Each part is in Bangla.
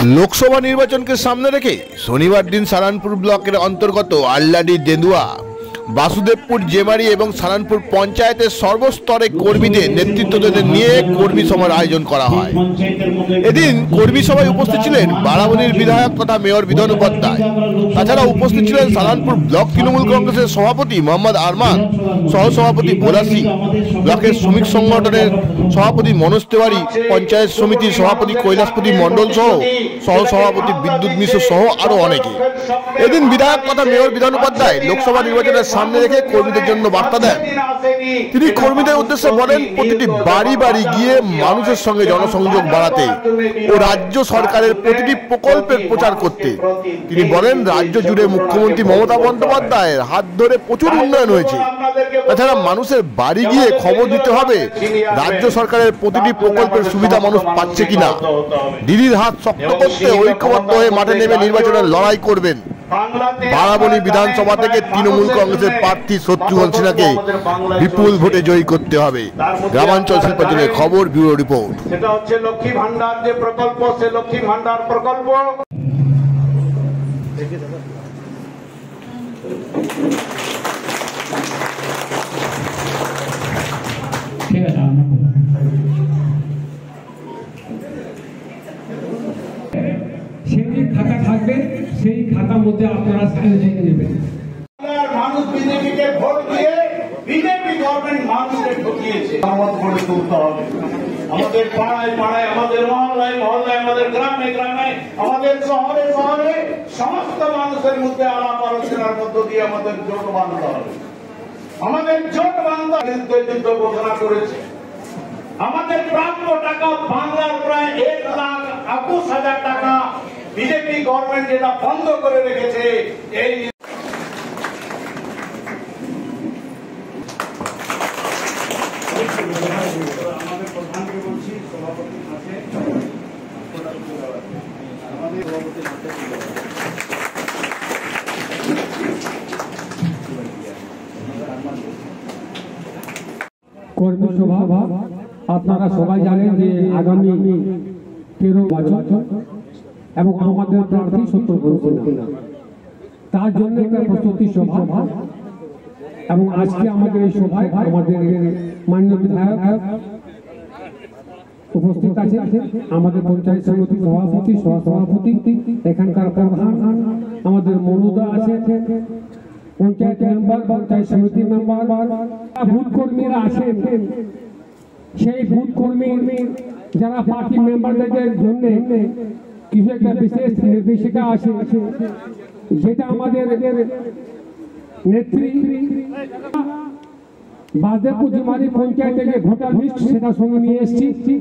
लोकसभा निर्वाचन के सामने रेखे शनिवार दिन सालानपुर ब्लॉकेर अंतर्गत आल्लाडी देदुआ बासुदेवपुर जेमारी और सालानपुर पंचायतेर सर्वस्तरे कर्मीদের नेतृत्वদের নিয়ে কর্মী সভার আয়োজন করা হয়। এদিন কর্মী সভায় উপস্থিত ছিলেন বারাবণীর বিধায়ক তথা মেয়র বিধান উপাধ্যায়। তাছাড়া উপস্থিত ছিলেন সালানপুর ব্লক তৃণমূল কংগ্রেসের সভাপতি মোহাম্মদ আরমান, সহসভাপতি ভোলা সিং, ব্লকের শ্রমিক সংগঠনের সভাপতি মনোজ তেওয়ারি, পঞ্চায়েত সমিতির সভাপতি কৈলাসপতি মণ্ডল সহ সহসভাপতি বিদ্যুৎ মিশ্র সহ আরো অনেকে। এদিন বিধায়ক তথা মেয়র বিধান উপাধ্যায় লোকসভা নির্বাচনের সামনে রেখে কর্মীদের জন্য বার্তা দেন। তিনি কর্মীদের উদ্দেশ্যে বলেন, প্রতিটি বাড়ি বাড়ি গিয়ে মানুষের সঙ্গে জনসংযোগ বাড়াতে ও রাজ্য সরকারের প্রতিটি প্রকল্পের প্রচার করতে। তিনি বলেন, রাজ্য জুড়ে মুখ্যমন্ত্রী মমতা বন্দ্যোপাধ্যায়ের হাত ধরে প্রচুর উন্নয়ন হয়েছে। তাছাড়া মানুষের বাড়ি গিয়ে খবর দিতে হবে রাজ্য সরকারের প্রতিটি প্রকল্পের সুবিধা মানুষ পাচ্ছে কিনা। দিদির হাত শক্ত করতে ঐক্যবদ্ধ হয়ে মাঠে নেমে নির্বাচনের লড়াই করবেন। বারাবণী বিধানসভা থেকে তৃণমূল কংগ্রেসের প্রার্থী শত্রুঘ্ন সিনহাকে বিপুল ভোটে জয়ী করতে হবে। গ্রামাঞ্চল শিল্পাঞ্চলের খবর, ব্যুরো রিপোর্ট। সেটা হচ্ছে লক্ষ্মী ভান্ডার যে প্রকল্প, সে লক্ষ্মী ভান্ডার প্রকল্প সেই খাতা থাকবে, সেই খাতার মধ্যে আপনারা সাইন করে নেবেন। মানুষ বিজেপিকে ভোট দিয়ে বিজেপি গভর্নমেন্ট মানুষকে ঠকিয়েছে। আমাদের ভোট তুলতে হবে, আমাদের পাড়ায় পাড়ায়, আমাদের মহল্লায় মহল্লায়, আমাদের গ্রামে গ্রামে, আমাদের শহরে শহরে সমস্ত মানুষের মধ্যে আলাপ আলোচনার মধ্য দিয়ে আমাদের জোট বাঁধতে হবে। আমাদের জোট বাঁধা যুদ্ধ ঘোষণা করেছে। আমাদের প্রাপ্য টাকা বাংলার প্রায় 1,21,000 টাকা বিজেপি গভর্নমেন্ট যেটা বন্ধ করে রেখেছে। এই আমাদের প্রধানকে বলছি, সভাপতি আছে, আমাদের সভাপতি কর্মী সভা আপনারা সবাই জানেন যে আগামী 13 বছর এবং আমাদের প্রার্থী শত্রুঘ্ন সিনহা, তার জন্য একটা প্রস্তুতি সভা। এবং আজকে আমাদের এই সভায় আমাদের মাননীয় বিধায়ক উপস্থিত আছে, আমাদের পঞ্চায়েত সমিতির সভাপতি, সহসভাপতি, এখানকার প্রধান আমাদের মনুদা আছে, পঞ্চায়েত মেম্বার, পঞ্চায়েত সমিতির মেম্বার, বুথ কর্মীরা আছেন। সেই বুথ কর্মী যারা পার্টি মেম্বারদের জন্য কিছু একটা বিশেষ নির্দেশিকা আছে, যেটা আমাদের নেত্রী বাসুদেবপুর জেমারি পঞ্চায়েত থেকে ভোটার লিস্ট সেটা সঙ্গে নিয়ে এসেছি।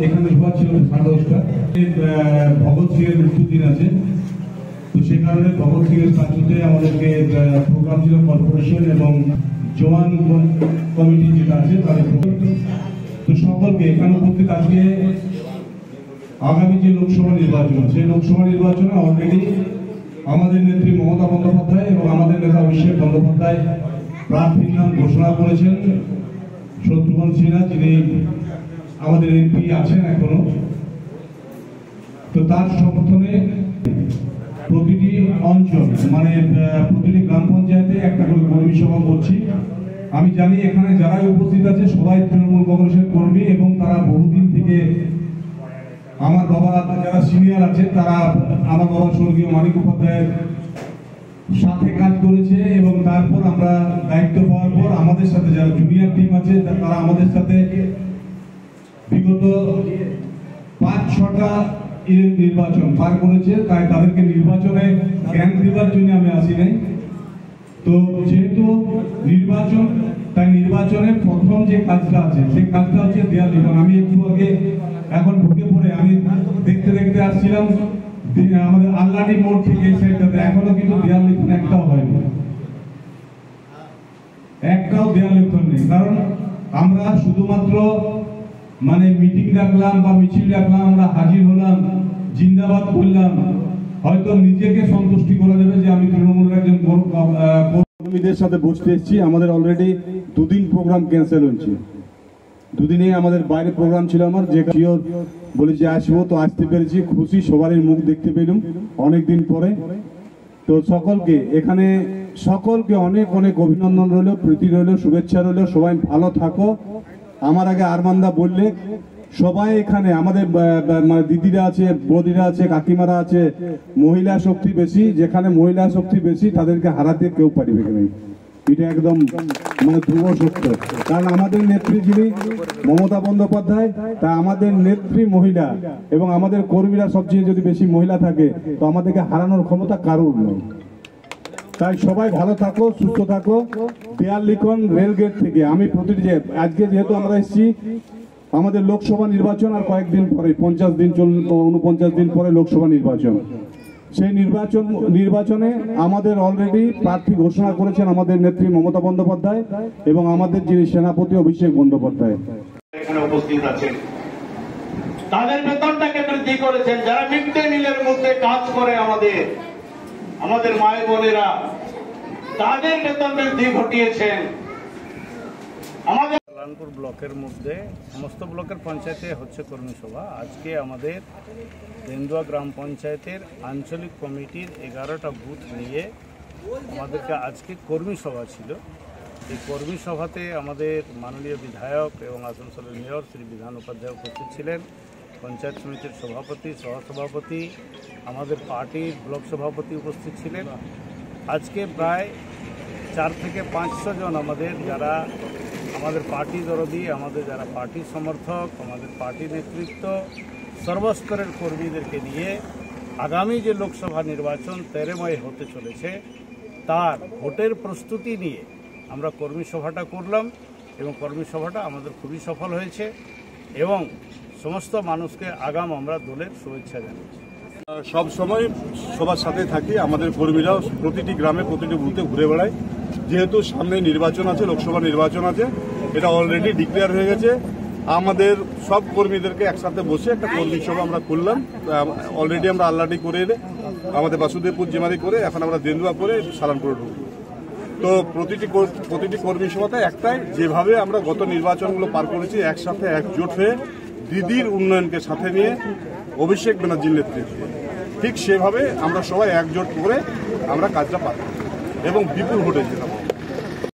এখানে সভা ছিল 10:30টা। ভগৎ সিং এর মৃত্যুদিন আছে, তো সে কারণে ভগৎ সিং এর স্ট্যাচুতে আমাদেরকে প্রোগ্রাম ছিল কর্পোরেশন এবং জওয়ান কমিটি যেটা আছে তাদের। তো সকলকে এখানে উপস্থিত আজকে আগামী যে লোকসভা নির্বাচন, সেই লোকসভা নির্বাচনে অলরেডি আমাদের নেত্রী মমতা বন্দ্যোপাধ্যায় এবং আমাদের নেতা অভিষেক বন্দ্যোপাধ্যায় প্রার্থীর নাম ঘোষণা করেছেন শত্রুঘ্ন সিনহা, যিনি আমাদের এমপি আছেন এখনো। তো তার সমর্থনে প্রতিটি অঞ্চল মানে প্রতিটি গ্রাম পঞ্চায়েতে একটা করে কর্মী সভা করছি। আমি জানি এখানে যারাই উপস্থিত আছে সবাই তৃণমূল কংগ্রেসের কর্মী এবং তারা বহুদিন থেকে আমার বাবা যারা সিনিয়র আছে তারা আমার বাবা স্বর্গীয় মানিক উপাধ্যায়ের সাথে কাজ করেছে এবং তারপর আমরা দায়িত্ব পাওয়ার পর আমাদের সাথে যারা জুনিয়র টিম আছে তারা আমাদের সাথে বিগত 5-6টা নির্বাচন পার করেছে। তাই তাদেরকে নির্বাচনে জ্ঞান দেওয়ার জন্য আমি আসি নাই। তো যেহেতু নির্বাচন, তাই নির্বাচনের প্রথম যে কাজটা আছে সেই কাজটা হচ্ছে দেয়াল লিখন। আমি একটু আগে এখন ঢুকে পড়ে আমি দেখতে দেখতে আসছিলাম আমাদের আল্লাডি মোড় থেকে এই সাইডটাতে এখনো কিন্তু দেয়াল লিখন একটাও হয়নি, একটাও দেয়াল লিখন নেই। কারণ আমরা শুধুমাত্র মানে মিটিং ডাকলাম বা মিছিল ডাকলাম, আমরা হাজির হলাম, জিন্দাবাদ করলাম, হয়তো নিজেকে সন্তুষ্টি করা যাবে যে আমি তৃণমূলের একজন কর্মীদের সাথে বসতে এসেছি। আমাদের অলরেডি 2 দিন প্রোগ্রাম ক্যান্সেল হয়েছে। দুদিনেই আমাদের বাইরে প্রোগ্রাম ছিল আমার, যে শিওর বলে যে আসবো, তো আসতে পেরেছি, খুশি, সবারই মুখ দেখতে পেলাম অনেকদিন পরে। তো সকলকে এখানে সকলকে অনেক অনেক অভিনন্দন রইল, প্রীতি রইল, শুভেচ্ছা রইল। সবাই ভালো থাকো। আমার আগে আরমানদা বললে সবাই এখানে আমাদের মানে দিদিরা আছে, বৌদিরা আছে, কাকিমারা আছে, মহিলা শক্তি বেশি। যেখানে মহিলা শক্তি বেশি তাদেরকে হারাতে কেউ পারিবে না, এটা একদম মানে ধ্রুব সত্য। কারণ আমাদের নেত্রী যিনি মমতা বন্দ্যোপাধ্যায়, তা আমাদের নেত্রী মহিলা এবং আমাদের কর্মীরা সবচেয়ে যদি বেশি মহিলা থাকে তো আমাদেরকে হারানোর ক্ষমতা কারোর নেই। তাই সবাই ভালো থাকো, সুস্থ থাকো। দেয়াল লিখন রেলগেট থেকে আমি প্রতিটি যে আজকে যেহেতু আমরা এসেছি আমাদের লোকসভা নির্বাচন আর কয়েকদিন পরে 49 দিন পরে লোকসভা নির্বাচন। সেই নির্বাচনে আমাদের অলরেডি প্রার্থী ঘোষণা করেছেন আমাদের নেত্রী মমতা বন্দ্যোপাধ্যায় এবং আমাদের যিনি সেনাপতি অভিষেক বন্দ্যোপাধ্যায় এখানে উপস্থিত আছেন। তাদের বেতনটাকে বৃদ্ধি করেছেন। যারা মিড ডে মিলের মধ্যে কাজ করে আমাদের মায়ের বোনেরা, তাদের বেতন বৃদ্ধি ঘটিয়েছেন। আমাদের সালানপুর ব্লকের মধ্যে সমস্ত ব্লকের পঞ্চায়েতে হচ্ছে কর্মী সভা। আজকে আমাদের তেন্দুয়া গ্রাম পঞ্চায়েতের আঞ্চলিক কমিটির 11টা বুথ নিয়ে আমাদেরকে আজকে কর্মী সভা ছিল। এই কর্মী সভাতে আমাদের মাননীয় বিধায়ক এবং আসানসোলের মেয়র শ্রী বিধান উপাধ্যায় উপস্থিত ছিলেন, পঞ্চায়েত সমিতির সভাপতি, সহসভাপতি, আমাদের পার্টির ব্লক সভাপতি উপস্থিত ছিলেন। আজকে প্রায় 4 থেকে 500 জন আমাদের যারা আমাদের পার্টি দরদি, আমাদের যারা পার্টি সমর্থক, আমাদের পার্টি নেতৃত্ব, সর্বস্তরের কর্মীদেরকে নিয়ে আগামী যে লোকসভা নির্বাচন 13 হতে চলেছে তার ভোটের প্রস্তুতি নিয়ে আমরা কর্মী সভাটা করলাম এবং কর্মী সভাটা আমাদের খুবই সফল হয়েছে এবং সমস্ত মানুষকে আগাম আমরা দলের শুভেচ্ছা জানাচ্ছি। সব সময় সবার সাথে থাকি। আমাদের কর্মীরাও প্রতিটি গ্রামে প্রতিটি বুথে ঘুরে বেড়ায়। যেহেতু সামনে নির্বাচন আছে, লোকসভা নির্বাচন আছে, এটা অলরেডি ডিক্লেয়ার হয়ে গেছে। আমাদের সব কর্মীদেরকে একসাথে বসে একটা কর্মী সভা আমরা করলাম। অলরেডি আমরা আল্লাডি করে এলে আমাদের বাসুদেবপুর জেমারি করে এখন আমরা দেন্দুয়া করে সালানপুরে ঢুকবো। তো প্রতিটি কর্মী সভাতে একটাই, যেভাবে আমরা গত নির্বাচনগুলো পার করেছি একসাথে একজোট হয়ে দিদির উন্নয়নকে সাথে নিয়ে অভিষেক ব্যানার্জির নেতৃত্বে, ঠিক সেভাবে আমরা সবাই একজোট করে আমরা কাজটা পার এবং বিপুল ভোটে যেতাম।